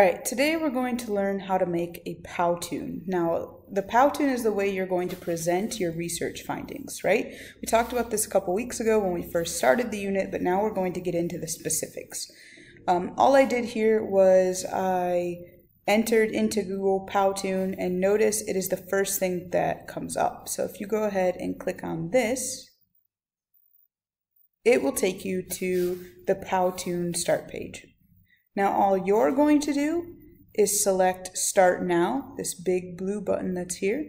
Alright, today we're going to learn how to make a Powtoon. Now, the Powtoon is the way you're going to present your research findings, right? We talked about this a couple weeks ago when we first started the unit, but now we're going to get into the specifics. All I did here was I entered into Google Powtoon, and notice it is the first thing that comes up. So if you go ahead and click on this, it will take you to the Powtoon start page. Now all you're going to do is select Start Now, this big blue button that's here.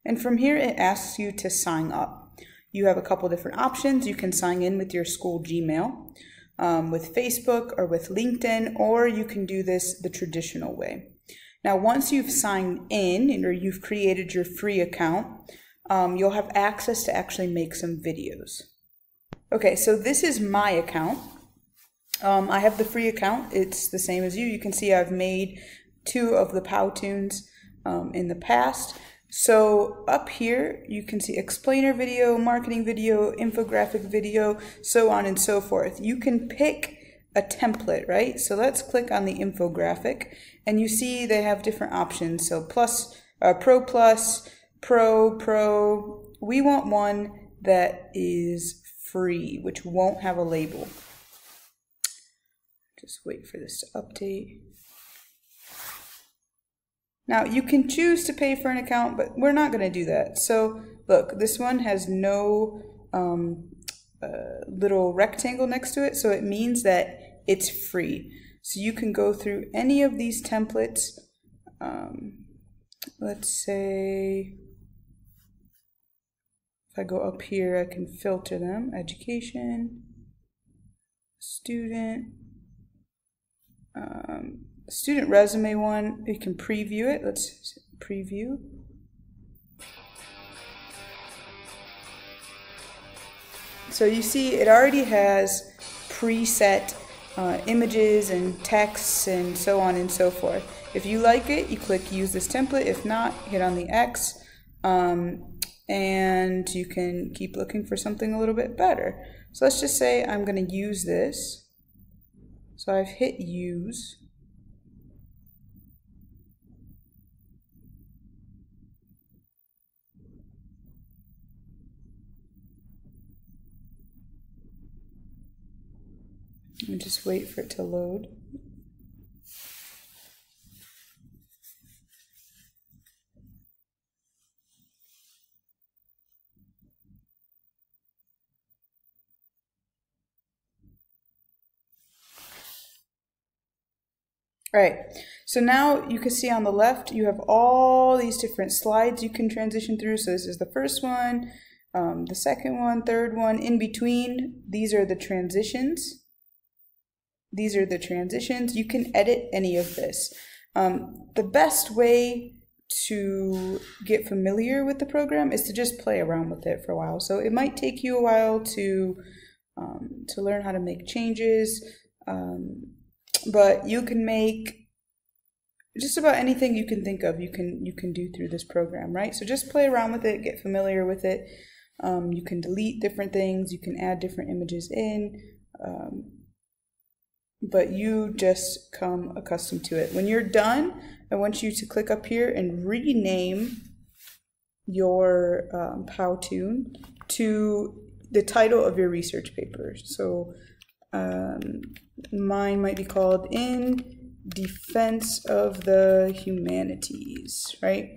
And from here it asks you to sign up. You have a couple different options. You can sign in with your school Gmail, with Facebook or with LinkedIn, or you can do this the traditional way. Now once you've signed in or you've created your free account, you'll have access to actually make some videos. Okay, so this is my account. I have the free account. It's the same as you. You can see I've made 2 of the Powtoons in the past. So up here, you can see explainer video, marketing video, infographic video, so on and so forth. You can pick a template, right? So let's click on the infographic, and you see they have different options. So Pro Plus, Pro. We want one that is free, which won't have a label. Just wait for this to update. Now you can choose to pay for an account, but we're not going to do that. So look, this one has no little rectangle next to it, so it means that it's free. So you can go through any of these templates. Let's say if I go up here, I can filter them. Education, student resume one. You can preview it. Let's preview. So you see it already has preset images and texts and so on and so forth. If you like it, you click use this template. If not, hit on the X. And you can keep looking for something a little bit better. So let's just say I'm going to use this. So I've hit use. And just wait for it to load. All right, so now you can see on the left, you have all these different slides you can transition through. So this is the first one, the second one, third one. In between, these are the transitions. These are the transitions. You can edit any of this. The best way to get familiar with the program is to just play around with it for a while. So it might take you a while to learn how to make changes. But you can make just about anything you can think of, you can do through this program, right? So just play around with it, get familiar with it. You can delete different things, you can add different images in, but you just come accustomed to it. When you're done, I want you to click up here and rename your Powtoon to the title of your research paper. So mine might be called In Defense of the Humanities, right?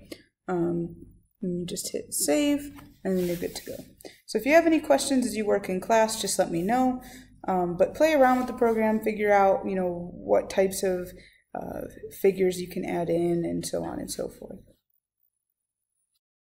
And you just hit save, and then you're good to go. So if you have any questions as you work in class, just let me know. But play around with the program, figure out, what types of figures you can add in, and so on and so forth.